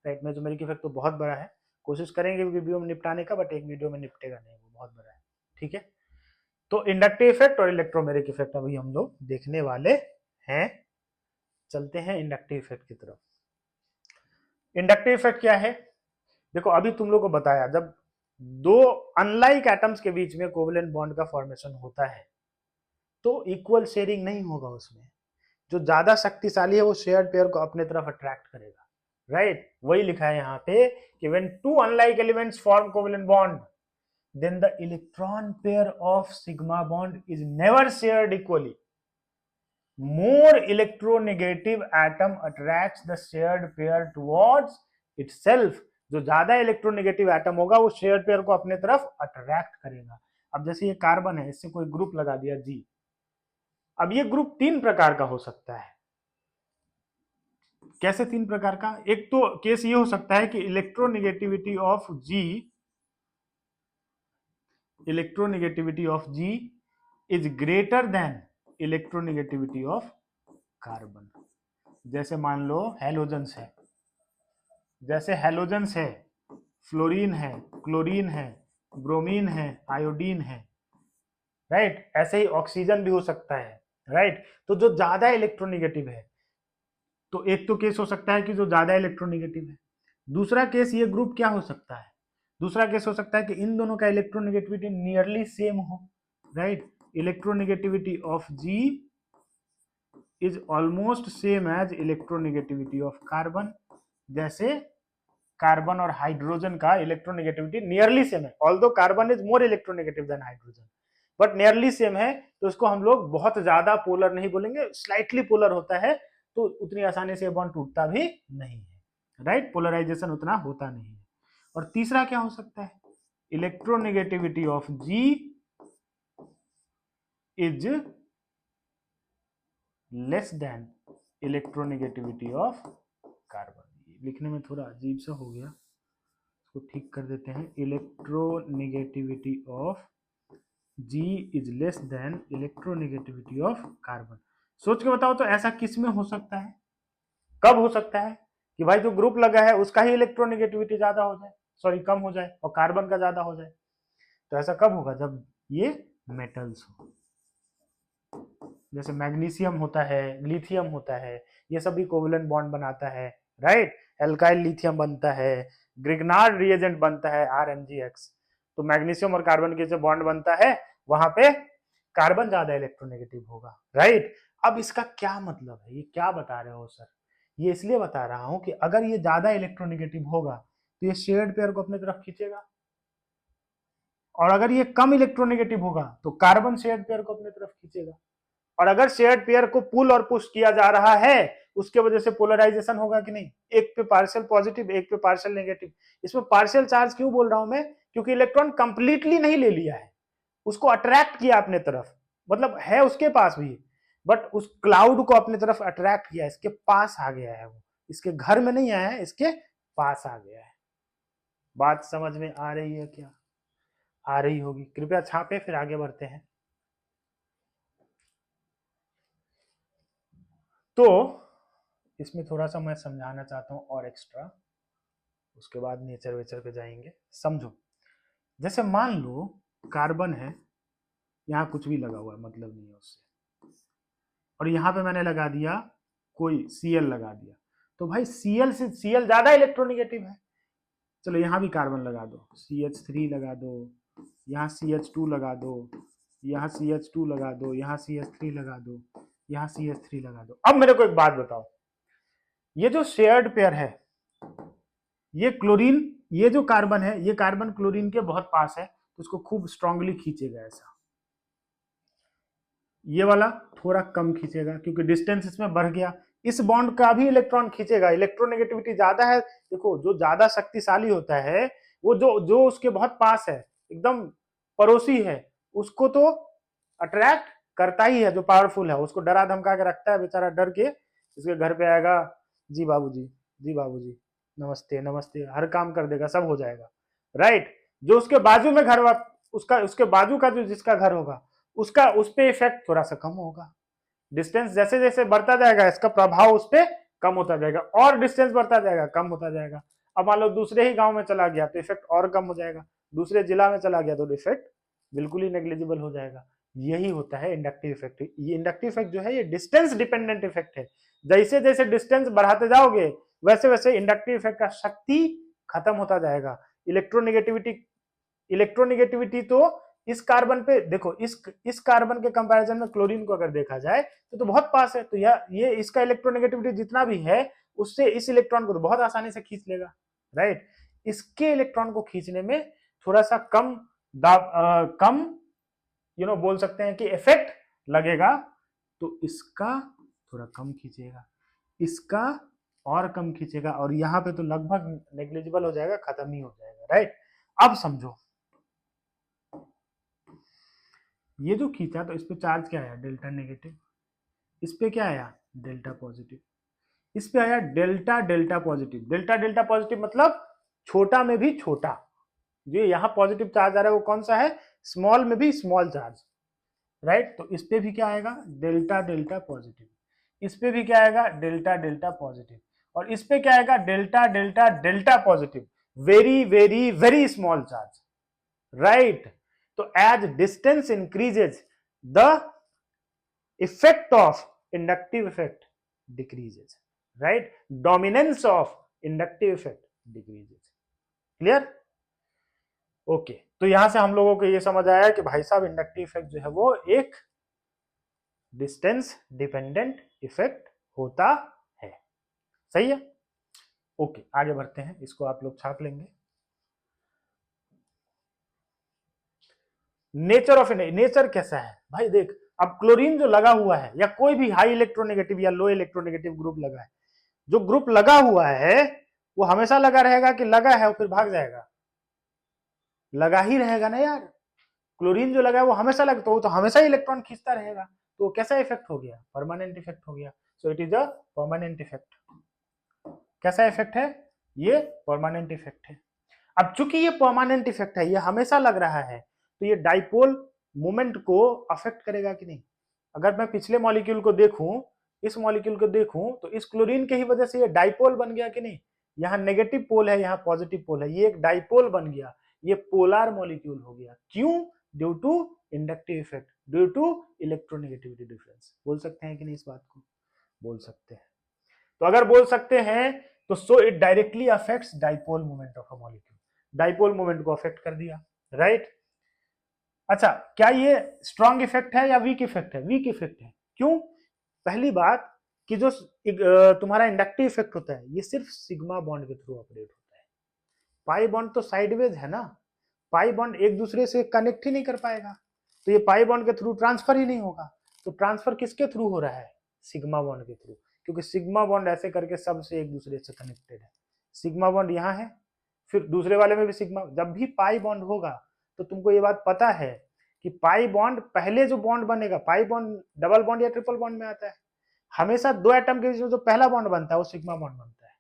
राइट। मेसोमेरिक इफेक्ट तो बहुत बड़ा है, कोशिश करेंगे वीडियो में निपटाने का, बट एक वीडियो में निपटेगा नहीं, वो बहुत बड़ा है। ठीक है, तो इंडक्टिव इफेक्ट और इलेक्ट्रोमेरिक इफेक्ट अभी हम लोग देखने वाले हैं। चलते हैं इंडक्टिव इफेक्ट की तरफ। इंडक्टिव इफेक्ट क्या है? देखो अभी तुम लोग को बताया, जब 2 अनलाइक एटम्स के बीच में कोवेलेंट बॉन्ड का फॉर्मेशन होता है तो इक्वल शेयरिंग नहीं होगा उसमें। जो ज्यादा शक्तिशाली है वो शेयर्ड पेयर को अपने तरफ अट्रैक्ट करेगा, राइट। वही लिखा है यहाँ पे कि when 2 unlike elements form covalent bond then the electron pair of sigma bond is never shared equally. More electronegative atom attracts the shared pair towards itself. जो ज्यादा इलेक्ट्रोनेगेटिव एटम होगा वो शेयर्ड पेयर को अपने तरफ अट्रैक्ट करेगा। अब जैसे ये कार्बन है, इससे कोई ग्रुप लगा दिया G, अब ये ग्रुप 3 प्रकार का हो सकता है। कैसे 3 प्रकार का? एक तो केस ये हो सकता है कि electronegativity of G is greater than electronegativity of carbon. जैसे मान लो हैलोजेंस है, जैसे हैलोजेंस है, फ्लोरीन है, क्लोरीन है, ब्रोमीन है, आयोडीन है, राइट। ऐसे ही ऑक्सीजन भी हो सकता है, राइट। तो जो ज्यादा इलेक्ट्रोनेगेटिव है, तो एक तो केस हो सकता है कि जो ज्यादा इलेक्ट्रोनेगेटिव है। दूसरा केस ये ग्रुप क्या हो सकता है, दूसरा केस हो सकता है कि इन दोनों का इलेक्ट्रोनेगेटिविटी नियरली सेम हो, right. Electronegativity of G is almost same as electronegativity of carbon. जैसे कार्बन और हाइड्रोजन का इलेक्ट्रोनेगेटिविटी नियरली सेम है, although carbon is more electronegative than hydrogen, but nearly same है। तो इसको हम लोग बहुत ज्यादा पोलर नहीं बोलेंगे, स्लाइटली पोलर होता है, तो उतनी आसानी से बॉन्ड टूटता भी नहीं है, राइट। पोलराइजेशन उतना होता नहीं है। और तीसरा क्या हो सकता है, electronegativity of G is less than electronegativity of carbon. लिखने में थोड़ा अजीब सा हो गया, इसको ठीक कर देते हैं। Electronegativity of G is less than electronegativity of carbon. सोच के बताओ तो ऐसा किस में हो सकता है, कब हो सकता है कि भाई जो ग्रुप लगा है उसका ही इलेक्ट्रोनेगेटिविटी ज्यादा हो जाए, सॉरी कम हो जाए, और कार्बन का ज्यादा हो जाए। तो ऐसा कब होगा, जब ये मेटल्स हो, जैसे मैग्नीशियम होता है, लिथियम होता है, ये सभी कोवलेंट बॉन्ड बनाता है, राइट। एल्काइल लिथियम बनता है, ग्रिग्नार्ड रिएजेंट बनता है RMgX। तो मैग्नीशियम और कार्बन के जो बॉन्ड बनता है वहां पे कार्बन ज्यादा इलेक्ट्रोनेगेटिव होगा, राइट। अब इसका क्या मतलब है, ये क्या बता रहे हो सर, ये इसलिए बता रहा हूं कि अगर ये ज्यादा इलेक्ट्रोनेगेटिव होगा तो ये शेयर्ड पेयर को अपने तरफ खींचेगा, और अगर ये कम इलेक्ट्रोनेगेटिव होगा तो कार्बन शेयर्ड पेयर को अपने तरफ खींचेगा। और अगर शेयर्ड पेयर को पुल और पुश किया जा रहा है उसके वजह से पोलराइजेशन होगा कि नहीं, एक पे पार्शियल पॉजिटिव, एक पे पार्शियल नेगेटिव। इसमें पार्शियल चार्ज क्यों बोल रहा हूं मैं, क्योंकि इलेक्ट्रॉन कंप्लीटली नहीं ले लिया है, उसको अट्रैक्ट किया अपने तरफ, मतलब है उसके पास भी, बट उस क्लाउड को अपने तरफ अट्रैक्ट किया, इसके पास आ गया है, वो इसके घर में नहीं आया है, इसके पास आ गया है। बात समझ में आ रही है क्या, आ रही होगी, कृपया छापे, फिर आगे बढ़ते हैं। तो इसमें थोड़ा सा मैं समझाना चाहता हूं और एक्स्ट्रा, उसके बाद नेचर वेचर पे जाएंगे। समझो, जैसे मान लो कार्बन है, यहाँ कुछ भी लगा हुआ है, मतलब नहीं है उससे, और यहाँ पे मैंने लगा दिया कोई Cl लगा दिया, तो भाई Cl से Cl ज्यादा इलेक्ट्रोनेगेटिव है। चलो यहाँ भी कार्बन लगा दो, CH3 लगा दो, यहाँ CH2 लगा दो, यहाँ CH2 लगा दो, यहाँ CH3 लगा दो, यहाँ CH3 लगा दो। अब मेरे को एक बात बताओ, ये जो शेयर्ड पेयर है, ये क्लोरीन, ये जो कार्बन है, ये कार्बन क्लोरीन के बहुत पास है, तो उसको खूब स्ट्रांगली खींचेगा ऐसा। ये वाला थोड़ा कम खींचेगा क्योंकि डिस्टेंस इसमें बढ़ गया। इस बॉन्ड का भी इलेक्ट्रॉन खींचेगा, इलेक्ट्रोनेगेटिविटी ज्यादा है। देखो, जो ज्यादा शक्तिशाली होता है वो जो जो उसके बहुत पास है, एकदम पड़ोसी है, उसको तो अट्रैक्ट करता ही है। जो पावरफुल है उसको डरा धमका के रखता है, बेचारा डर के इसके घर पे आएगा, जी बाबूजी, जी बाबूजी, नमस्ते नमस्ते, हर काम कर देगा, सब हो जाएगा, राइट। जो उसके बाजू में घर, उसका उसके बाजू का जो जिसका घर होगा, उसका उस पर इफेक्ट थोड़ा सा कम होगा। डिस्टेंस जैसे जैसे बढ़ता जाएगा इसका प्रभाव उस पर कम होता जाएगा, और डिस्टेंस बढ़ता जाएगा, कम होता जाएगा। अब मान लो दूसरे ही गांव में चला गया तो इफेक्ट और कम हो जाएगा, दूसरे जिला में चला गया तो इफेक्ट बिल्कुल ही नेग्लिजिबल हो जाएगा। यही होता है इंडक्टिव इफेक्ट। ये इंडक्टिव इफेक्ट जो है ये डिस्टेंस डिपेंडेंट इफेक्ट है। जैसे जैसे डिस्टेंस बढ़ाते जाओगे वैसे वैसे इंडक्टिव इफेक्ट का शक्ति खत्म होता जाएगा। इलेक्ट्रोनेगेटिविटी, इलेक्ट्रोनेगेटिविटी तो इस कार्बन पे देखो, इस कार्बन के कंपैरिजन में क्लोरीन को अगर देखा जाए तो बहुत पास है, तो ये इसका इलेक्ट्रोनेगेटिविटी जितना भी है उससे इस इलेक्ट्रॉन को तो बहुत आसानी से खींच लेगा, राइट। इसके इलेक्ट्रॉन को खींचने में थोड़ा सा कम कम बोल सकते हैं कि इफेक्ट लगेगा, तो इसका थोड़ा कम खींचेगा, इसका और कम खींचेगा, और यहाँ पे तो लगभग नेग्लिजिबल हो जाएगा, खत्म ही हो जाएगा, राइट। अब समझो, ये जो खींचा तो इस पे चार्ज क्या आया, डेल्टा नेगेटिव, इस पे क्या आया, डेल्टा पॉजिटिव, इस पे आया delta delta positive. Delta delta positive मतलब छोटा में भी छोटा, जो यहाँ पॉजिटिव चार्ज आ रहा है वो कौन सा है, स्मॉल में भी स्मॉल चार्ज, राइट। तो इस पे भी क्या आएगा, डेल्टा डेल्टा पॉजिटिव। इस पे भी क्या आएगा, डेल्टा डेल्टा पॉजिटिव, और इस पे क्या आएगा, delta delta delta positive, very very very small charge, right. तो as distance increases the effect of inductive effect decreases, right, dominance of inductive effect decreases. Clear? Okay, तो यहां से हम लोगों को ये समझ आया कि भाई साहब इंडक्टिव इफेक्ट जो है वो एक डिस्टेंस डिपेंडेंट इफेक्ट होता है। सही है? ओके, आगे बढ़ते हैं, इसको आप लोग छाप लेंगे। नेचर ऑफ नेचर कैसा है भाई, देख अब क्लोरीन जो लगा हुआ है या कोई भी हाई इलेक्ट्रोनेगेटिव या लो इलेक्ट्रोनेगेटिव ग्रुप लगा है, जो ग्रुप लगा हुआ है वो हमेशा लगा रहेगा कि लगा है और फिर भाग जाएगा? लगा ही रहेगा ना यार। क्लोरीन जो लगा है वो हमेशा लगता, वो तो हमेशा इलेक्ट्रॉन खींचता रहेगा, तो कैसा इफेक्ट हो गया, परमानेंट इफेक्ट हो गया। So it is a permanent effect. कैसा इफेक्ट है ये, परमानेंट इफेक्ट है। अब चूंकि ये परमानेंट इफेक्ट है, ये हमेशा लग रहा है, तो ये डाइपोल मोमेंट को अफेक्ट करेगा कि नहीं? अगर मैं पिछले मॉलिक्यूल को देखूं, इस मॉलिक्यूल को देखूं, तो इस क्लोरीन के ही वजह से ये डाइपोल बन गया कि नहीं? यहाँ नेगेटिव पोल है, यहाँ पॉजिटिव पोल है, ये एक डाइपोल बन गया, ये पोलर मॉलिक्यूल हो गया। क्यों? Due to inductive effect, due to electronegativity difference. बोल सकते हैं कि नहीं इस बात को? बोल सकते हैं। तो अगर बोल सकते हैं तो so it directly affects dipole moment of a molecule, dipole moment को अफेक्ट कर दिया, राइट। अच्छा, क्या ये स्ट्रॉन्ग इफेक्ट है या वीक इफेक्ट है? वीक इफेक्ट है। क्यों? पहली बात कि जो तुम्हारा इंडक्टिव इफेक्ट होता है ये सिर्फ सिग्मा बॉन्ड के थ्रू ऑपरेट होता है। पाई बॉन्ड तो साइडवेज है ना, पाई बॉन्ड एक दूसरे से कनेक्ट ही नहीं कर पाएगा, तो ये पाई बॉन्ड के थ्रू ट्रांसफर ही नहीं होगा। तो ट्रांसफर किसके थ्रू हो रहा है? सिग्मा बॉन्ड के थ्रू, क्योंकि सिग्मा बॉन्ड ऐसे करके सबसे एक दूसरे से कनेक्टेड है। सिग्मा बॉन्ड यहाँ है, फिर दूसरे वाले में भी सिग्मा। जब भी पाई बॉन्ड होगा तो तुमको ये बात पता है कि पाई बॉन्ड पहले जो बॉन्ड बनेगा, पाई बॉन्ड डबल बॉन्ड या ट्रिपल बॉन्ड में आता है, हमेशा दो एटम के बीच में जो पहला बॉन्ड बनता है वो सिग्मा बॉन्ड बनता है।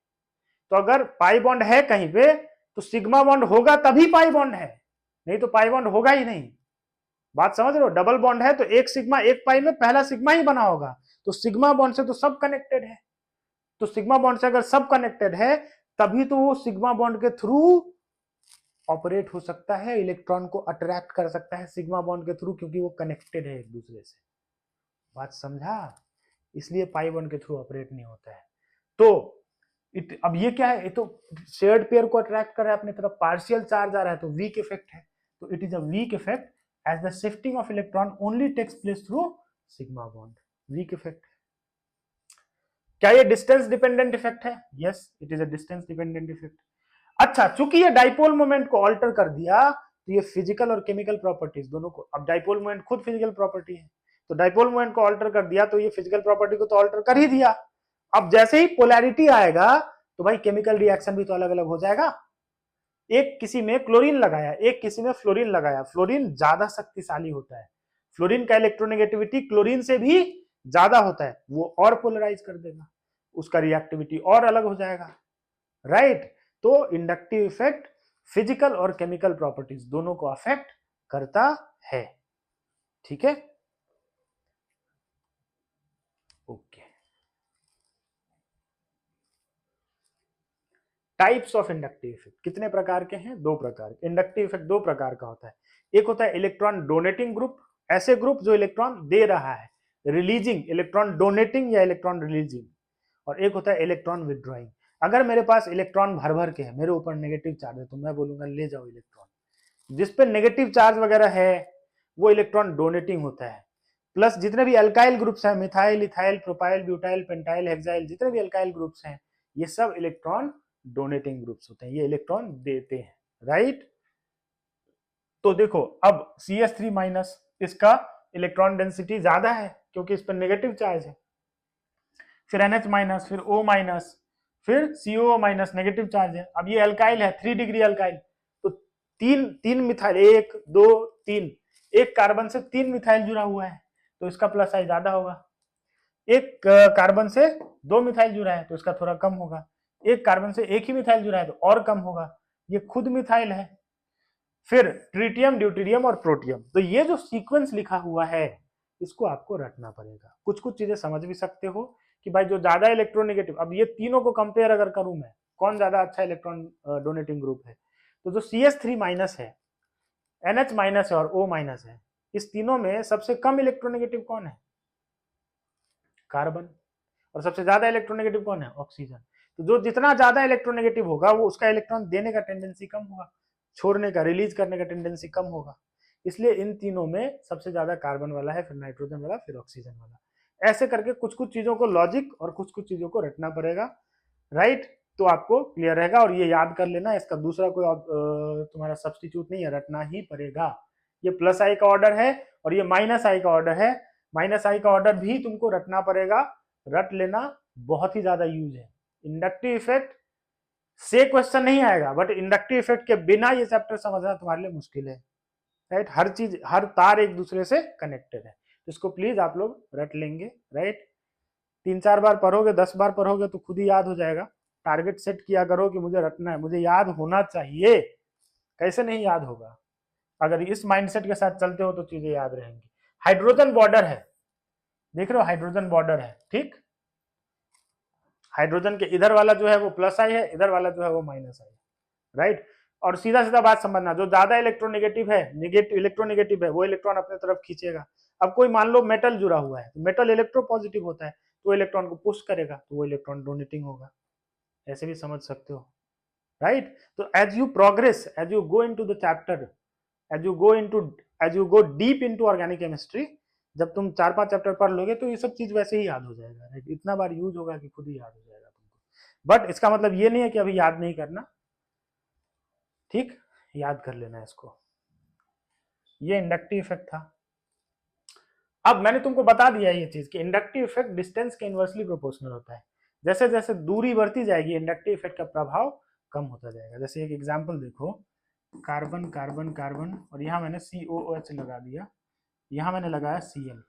तो अगर पाई बॉन्ड है कहीं पे तो सिग्मा बॉन्ड होगा तभी पाई बॉन्ड है, नहीं तो पाई बॉन्ड होगा ही नहीं। बात समझ रहे हो? डबल बॉन्ड है तो एक सिग्मा एक पाई में पहला सिग्मा ही बना होगा, तो सिग्मा बॉन्ड से तो सब कनेक्टेड है। तो सिग्मा बॉन्ड से अगर सब कनेक्टेड है तभी तो वो सिग्मा बॉन्ड के थ्रू ऑपरेट हो सकता है, इलेक्ट्रॉन को अट्रैक्ट कर सकता है सिग्मा बॉन्ड के थ्रू, क्योंकि वो कनेक्टेड है एक दूसरे से। बात समझा? इसलिए पाई बॉन्ड के थ्रू ऑपरेट नहीं होता है। तो अब ये क्या है, ये तो शेयर्ड पेयर को अट्रैक्ट कर रहा है अपनी तरफ, पार्शियल चार्ज आ रहा है, तो वीक इफेक्ट है। तो it is a weak effect as the shifting of electron only takes place through sigma bond. Weak effect. क्या ये डिस्टेंस डिपेंडेंट इफेक्ट है? Yes, it is a distance dependent effect. अच्छा, चूंकि ये डाइपोल मोमेंट को alter कर दिया तो ये फिजिकल और केमिकल प्रॉपर्टीज दोनों को, अब डाइपोल मोमेंट खुद फिजिकल प्रॉपर्टी है, तो डाइपोल मोमेंट को ऑल्टर कर दिया तो ये फिजिकल प्रॉपर्टी को तो ऑल्टर कर ही दिया। अब जैसे ही पोलैरिटी आएगा तो भाई केमिकल रिएक्शन भी तो अलग अलग हो जाएगा। एक किसी में क्लोरीन लगाया, एक किसी में फ्लोरीन लगाया, फ्लोरीन ज्यादा शक्तिशाली होता है, फ्लोरीन का इलेक्ट्रोनेगेटिविटी क्लोरीन से भी ज्यादा होता है, वो और पोलराइज कर देगा, उसका रिएक्टिविटी और अलग हो जाएगा, राइट। तो इंडक्टिव इफेक्ट फिजिकल और केमिकल प्रॉपर्टीज दोनों को अफेक्ट करता है। ठीक है, okay. Types of inductive effect कितने प्रकार के हैं? दो प्रकार। इंडक्टिव इफेक्ट दो प्रकार का होता है, एक होता है इलेक्ट्रॉन डोनेटिंग ग्रुप, ऐसे ग्रुप जो इलेक्ट्रॉन दे रहा है, रिलीजिंग, इलेक्ट्रॉन डोनेटिंग या इलेक्ट्रॉन रिलीजिंग, और एक होता है इलेक्ट्रॉन विड्रॉइंग। अगर मेरे पास इलेक्ट्रॉन भर भर के है, मेरे ऊपर नेगेटिव चार्ज है, तो मैं बोलूंगा ले जाओ इलेक्ट्रॉन। जिस पे नेगेटिव चार्ज वगैरह है वो इलेक्ट्रॉन डोनेटिंग होता है। प्लस जितने भी अल्काइल ग्रुप्स हैं, methyl, ethyl, propyl, butyl, pentyl, hexyl, जितने भी अल्काइल ग्रुप्स हैं, ये सब इलेक्ट्रॉन डोनेटिंग ग्रुप्स होते हैं, ये इलेक्ट्रॉन देते हैं, राइट। तो देखो अब CH3 माइनस, इसका इलेक्ट्रॉन डेंसिटी ज्यादा है क्योंकि इस पर नेगेटिव चार्ज है। फिर NH माइनस, फिर O माइनस, फिर COO माइनस, नेगेटिव चार्ज है। अब ये अल्काइल है, 3 डिग्री अल्काइल, तो तीन मिथाइल, 1 2 3, एक कार्बन से 3 मिथाइल जुड़ा हुआ है तो इसका प्लस साइज ज्यादा होगा। एक कार्बन से 2 मिथाइल जुड़ा है तो इसका थोड़ा कम होगा। एक कार्बन से एक ही मिथाइल जुड़ा है तो और कम होगा। ये खुद मिथाइल है। फिर ट्रिटियम, ड्यूटेरियम और प्रोटियम। तो ये जो सीक्वेंस लिखा हुआ है इसको आपको रटना पड़ेगा। कुछ कुछ चीजें समझ भी सकते हो, कि भाई जो ज्यादा इलेक्ट्रोनेगेटिव, अब ये तीनों को कंपेयर अगर करूं मैं, कौन ज्यादा अच्छा इलेक्ट्रॉन डोनेटिंग ग्रुप है, तो जो CH3 माइनस है, NH माइनस है और O माइनस है, इस तीनों में सबसे कम इलेक्ट्रोनेगेटिव कौन है? कार्बन। और सबसे ज्यादा इलेक्ट्रोनेगेटिव कौन है? ऑक्सीजन। तो जो जितना ज्यादा इलेक्ट्रोनेगेटिव होगा वो उसका इलेक्ट्रॉन देने का टेंडेंसी कम होगा, छोड़ने का, रिलीज करने का टेंडेंसी कम होगा। इसलिए इन तीनों में सबसे ज्यादा कार्बन वाला है, फिर नाइट्रोजन वाला, फिर ऑक्सीजन वाला। ऐसे करके कुछ कुछ चीजों को लॉजिक और कुछ कुछ चीजों को रटना पड़ेगा, राइट? तो आपको क्लियर रहेगा। और ये याद कर लेना, इसका दूसरा कोई तुम्हारा सब्सटीट्यूट नहीं है, रटना ही पड़ेगा। ये प्लस आई का ऑर्डर है और ये माइनस आई का ऑर्डर है। माइनस आई का ऑर्डर भी तुमको रटना पड़ेगा, रट लेना, बहुत ही ज्यादा यूज है। इंडक्टिव इफेक्ट से क्वेश्चन नहीं आएगा, बट इंडक्टिव इफेक्ट के बिना ये चैप्टर समझना तुम्हारे लिए मुश्किल है, राइट? हर चीज, हर तार एक दूसरे से कनेक्टेड है। तो इसको प्लीज आप लोग रट लेंगे, राइट? 3-4 बार पढ़ोगे, 10 बार पढ़ोगे तो खुद ही याद हो जाएगा। टारगेट सेट किया करो कि मुझे रटना है, मुझे याद होना चाहिए। कैसे नहीं याद होगा? अगर इस माइंडसेट के साथ चलते हो तो चीजें याद रहेंगी। हाइड्रोजन बॉर्डर है, देख रहे हो, हाइड्रोजन बॉर्डर है, ठीक? हाइड्रोजन के इधर वाला जो है वो प्लस आई है, इधर वाला जो है वो माइनस आई, राइट? और सीधा सीधा बात समझना, जो ज्यादा इलेक्ट्रोनेगेटिव है, नेगेटिव इलेक्ट्रोनेगेटिव है, वो इलेक्ट्रॉन अपने तरफ खींचेगा। अब कोई मान लो मेटल जुड़ा हुआ है, तो मेटल इलेक्ट्रोपॉजिटिव होता है, तो इलेक्ट्रॉन को पुश करेगा, तो वो इलेक्ट्रॉन डोनेटिंग होगा। ऐसे भी समझ सकते हो, राइट? तो as you progress, as you go into the chapter, as you go into, as you go deep into organic chemistry, जब तुम 4-5 चैप्टर पढ़ लोगे तो ये सब चीज वैसे ही याद हो जाएगा, राइट? इतना बार यूज होगा कि खुद ही याद हो जाएगा तुमको। बट इसका मतलब ये नहीं है कि अभी याद नहीं करना, ठीक? याद कर लेना इसको। ये इंडक्टिव इफेक्ट था। अब मैंने तुमको बता दिया ये चीज कि इंडक्टिव इफेक्ट डिस्टेंस के इनवर्सली प्रोपोर्शनल होता है। जैसे जैसे दूरी बढ़ती जाएगी, इंडक्टिव इफेक्ट का प्रभाव कम होता जाएगा। जैसे एक एग्जांपल देखो, कार्बन कार्बन कार्बन, और यहाँ मैंने COOH लगा दिया, यहाँ मैंने लगाया Cl।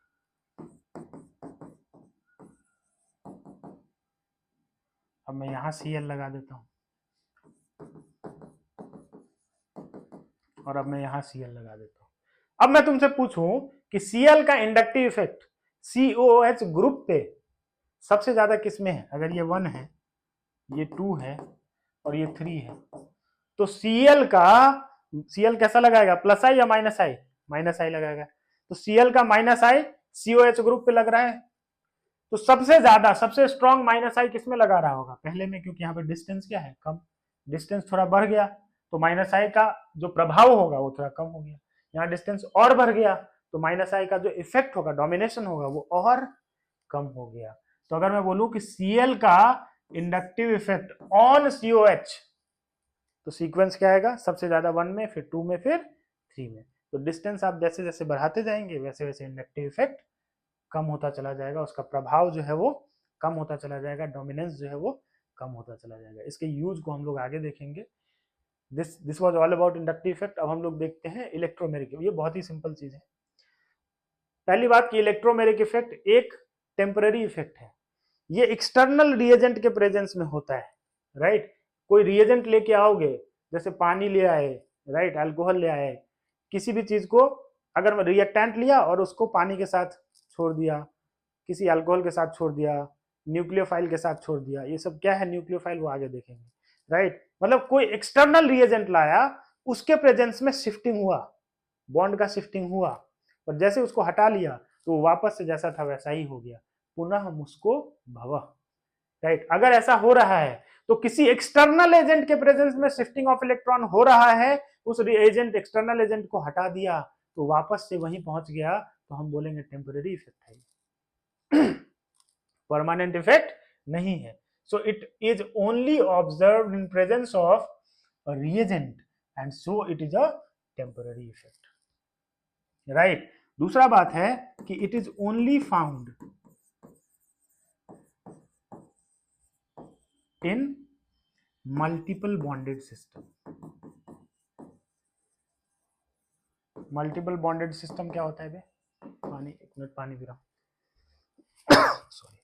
अब मैं यहाँ Cl लगा देता हूँ, और अब मैं यहाँ Cl लगा देता हूँ। अब मैं तुमसे पूछूं कि Cl का इंडक्टिव इफेक्ट COOH ग्रुप पे सबसे ज्यादा किस में है? अगर ये 1 है, ये 2 है और ये 3 है, तो Cl कैसा लगाएगा? प्लस आई या माइनस आई? माइनस आई लगाएगा। तो Cl का माइनस आई COH ग्रुप पे लग रहा है, तो सबसे ज्यादा, सबसे स्ट्रॉन्ग माइनस आई किसमें लगा रहा होगा? पहले में, क्योंकि यहाँ पे डिस्टेंस क्या है? कम। डिस्टेंस थोड़ा बढ़ गया तो माइनस आई का जो प्रभाव होगा वो थोड़ा कम हो गया। यहाँ डिस्टेंस और बढ़ गया तो माइनस आई का जो इफेक्ट होगा, डोमिनेशन होगा, वो और कम हो गया। तो अगर मैं बोलूं कि Cl का इंडक्टिव इफेक्ट ऑन COH, तो सीक्वेंस क्या आएगा? सबसे ज्यादा 1 में, फिर 2 में, फिर 3 में। तो डिस्टेंस आप जैसे जैसे बढ़ाते जाएंगे वैसे वैसे इंडक्टिव इफेक्ट कम होता चला जाएगा, उसका प्रभाव जो है वो कम होता चला जाएगा, डोमिनेंस जो है वो कम होता चला जाएगा। इसके यूज को हम लोग आगे देखेंगे। This was all about inductive effect. अब हम लोग देखते हैं इलेक्ट्रोमेरिक। ये बहुत ही सिंपल चीज है। पहली बात कि इलेक्ट्रोमेरिक इफेक्ट एक टेम्पररी इफेक्ट है। ये एक्सटर्नल रिएजेंट के प्रेजेंस में होता है, राइट? कोई रिएजेंट लेके आओगे, जैसे पानी ले आए, राइट, अल्कोहल ले आए, किसी भी चीज को अगर रिएक्टेंट लिया और उसको पानी के साथ छोड़ दिया, किसी अल्कोहल के साथ छोड़ दिया, न्यूक्लियोफाइल के साथ छोड़ दिया, ये सब क्या है? न्यूक्लियोफाइल, वो आगे देखेंगे, राइट? मतलब कोई एक्सटर्नल रिएजेंट लाया, उसके प्रेजेंस में शिफ्टिंग हुआ, बॉन्ड का शिफ्टिंग हुआ, और जैसे उसको हटा लिया तो वापस से जैसा था वैसा ही हो गया, पुनः मुस्को भवः, राइट? अगर ऐसा हो रहा है तो किसी एक्सटर्नल एजेंट के प्रेजेंस में शिफ्टिंग ऑफ इलेक्ट्रॉन हो रहा है, उस एजेंट, एक्सटर्नल एजेंट को हटा दिया तो वापस से वहीं पहुंच गया, तो हम बोलेंगे टेम्पररी इफेक्ट है, परमानेंट इफेक्ट नहीं है। So it is only observed in presence of a reagent, and so it is a temporary effect, right? दूसरा बात है कि it is only found in multiple bonded system. Multiple bonded system क्या होता है बे? पानी, एक मिनट पानी पी रहा हूं, सॉरी।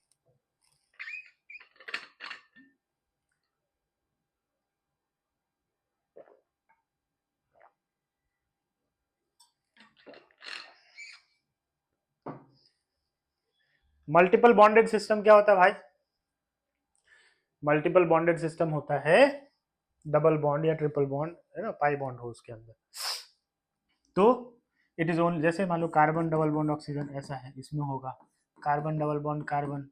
मल्टीपल बॉन्डेड सिस्टम क्या होता है भाई? मल्टीपल बॉन्डेड सिस्टम होता है डबल बॉन्ड या ट्रिपल बॉन्ड, है ना, पाई बॉन्ड हो उसके अंदर। तो इट इज ओनली, जैसे मान low carbon double bond oxygen ऐसा है, इसमें होगा कार्बन डबल बॉन्ड कार्बन,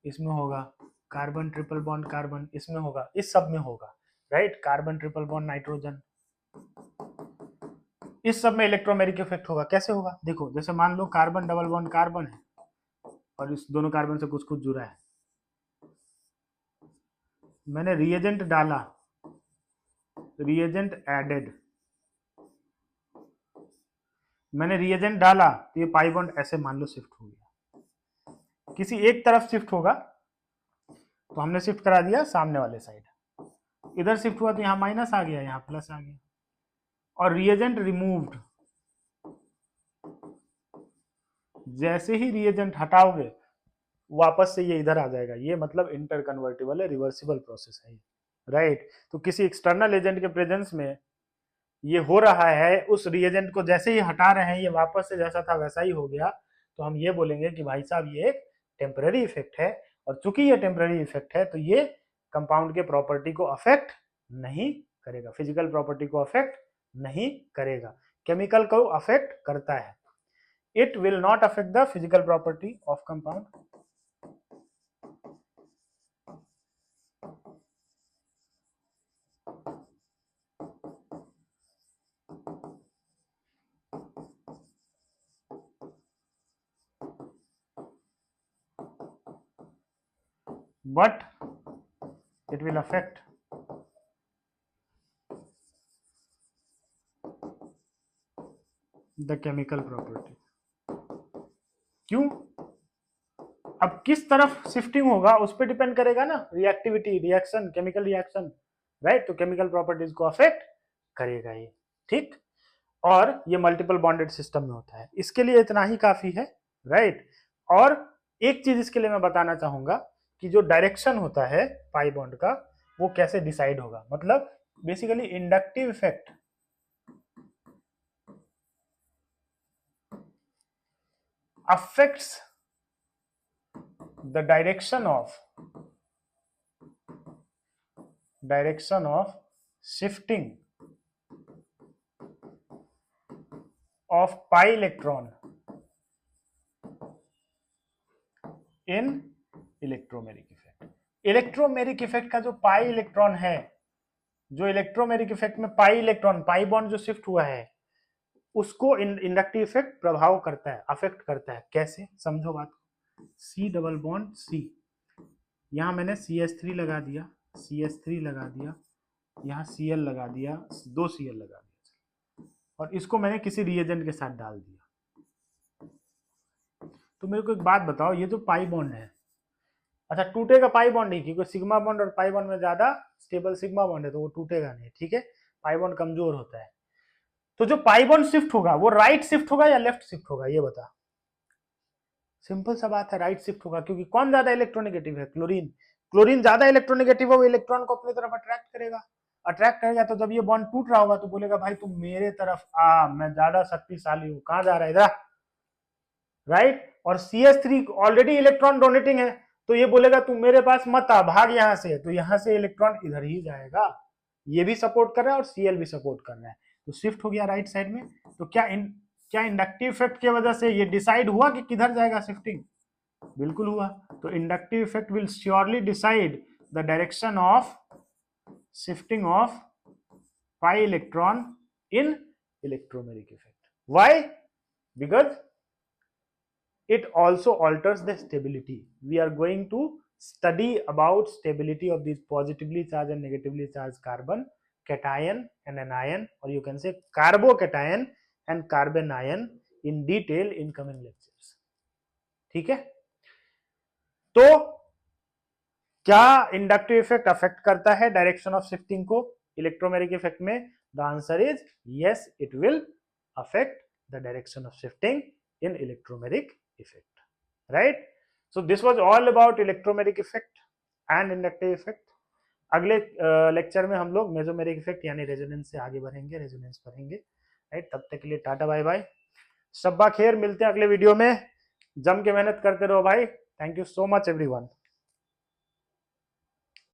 इसमें होगा कार्बन ट्रिपल बॉन्ड कार्बन, इसमें होगा, इस सब में होगा, right, carbon triple bond nitrogen, इस सब में इलेक्ट्रोमेरिक इफेक्ट होगा। कैसे होगा? देखो, जैसे मान low carbon double bond carbon है और इस दोनों कार्बन से कुछ कुछ जुड़ा है, मैंने रिएजेंट डाला, रिएजेंट एडेड, मैंने रिएजेंट डाला तो ये पाई बॉन्ड ऐसे मान लो शिफ्ट हो गया, किसी एक तरफ शिफ्ट होगा तो हमने शिफ्ट करा दिया सामने वाले साइड, इधर शिफ्ट हुआ तो यहाँ माइनस आ गया, यहाँ प्लस आ गया, और रिएजेंट रिमूव्ड, जैसे ही रिएजेंट हटाओगे वापस से ये इधर आ जाएगा, ये मतलब इंटर कन्वर्टिबल है, रिवर्सिबल प्रोसेस है, राइट। तो किसी एक्सटर्नल एजेंट के प्रेजेंस में ये हो रहा है, उस रिएजेंट को जैसे ही हटा रहे हैं ये वापस से जैसा था वैसा ही हो गया, तो हम ये बोलेंगे कि भाई साहब ये एक टेम्पररी इफेक्ट है, और चूंकि ये टेम्पररी इफेक्ट है तो ये कंपाउंड के प्रॉपर्टी को अफेक्ट नहीं करेगा, फिजिकल प्रॉपर्टी को अफेक्ट नहीं करेगा, केमिकल को अफेक्ट करता है, it will not affect the physical property of compound. But it will affect the chemical property। क्यों? अब किस तरफ शिफ्टिंग होगा उस पर डिपेंड करेगा ना, reactivity, reaction, chemical reaction, right. तो केमिकल प्रॉपर्टीज को अफेक्ट करेगा ये, ठीक। और ये मल्टीपल बॉन्डेड सिस्टम में होता है, इसके लिए इतना ही काफी है, राइट। और एक चीज इसके लिए मैं बताना चाहूंगा कि जो डायरेक्शन होता है पाई बॉन्ड का वो कैसे डिसाइड होगा, मतलब basically inductive effect affects the direction of shifting of pi electron in electromeric effect. Electromeric effect का जो पाई इलेक्ट्रॉन है, जो इलेक्ट्रोमेरिक इफेक्ट में पाई इलेक्ट्रॉन, पाई बॉन्ड जो शिफ्ट हुआ है उसको इंडक्टिव इफेक्ट प्रभाव करता है, अफेक्ट करता है। कैसे? समझो बात को, सी डबल बॉन्ड सी, यहां मैंने CH3 लगा दिया, CH3 लगा दिया, यहाँ Cl लगा दिया, 2 Cl लगा दिया, और इसको मैंने किसी रिएजेंट के साथ डाल दिया। तो मेरे को एक बात बताओ, ये जो पाई बॉन्ड है, अच्छा टूटेगा पाई बॉन्ड नहीं, क्योंकि सिग्मा बॉन्ड और पाई बॉन्ड में ज्यादा स्टेबल सिग्मा बॉन्ड है तो वो टूटेगा नहीं, ठीक है, पाई बॉन्ड कमजोर होता है। तो जो पाई बॉन्ड शिफ्ट होगा वो राइट शिफ्ट होगा या लेफ्ट शिफ्ट होगा, ये बता। सिंपल सा बात है, राइट शिफ्ट होगा, क्योंकि कौन ज्यादा इलेक्ट्रोनेगेटिव है? क्लोरीन। क्लोरीन ज्यादा इलेक्ट्रोनेगेटिव है, वो इलेक्ट्रॉन को अपनी तरफ अट्रैक्ट करेगा, अट्रैक्ट करेगा, तो जब ये बॉन्ड टूट रहा होगा तो बोलेगा भाई तुम मेरे तरफ आ, मैं ज्यादा शक्तिशाली हूं, कहां जा रहा है, इधर, राइट। और CH3 ऑलरेडी इलेक्ट्रॉन डोनेटिंग है, तो ये बोलेगा तू मेरे पास मत आ, भाग यहां से, तो यहां से इलेक्ट्रॉन इधर ही जाएगा, ये भी सपोर्ट कर रहा है और Cl भी सपोर्ट कर रहा है, तो शिफ्ट हो गया राइट साइड में। तो क्या इंडक्टिव इफेक्ट की वजह से ये डिसाइड हुआ कि किधर जाएगा शिफ्टिंग? बिल्कुल हुआ। तो inductive effect will surely decide the direction of shifting of pi electron in electromeric effect. Why? Because it also alters the stability. We are going to study about stability of these positively charged and negatively charged carbon, cation and anion, or you can say carbocation and carbon ion in detail in coming lectures. ठीक है? तो क्या inductive effect affect करता है direction of shifting को electromeric effect में? The answer is yes, it will affect the direction of shifting in electromeric effect, right. So this was all about electromeric effect and inductive effect. अगले lecture में हम लोग mesomeric effect यानी resonance से आगे बढ़ेंगे, resonance पढ़ेंगे, राइट। तब तक के लिए टाटा बाय बाय, शब्बा खैर, मिलते हैं अगले वीडियो में। जम के मेहनत करते रहो भाई। Thank you so much everyone.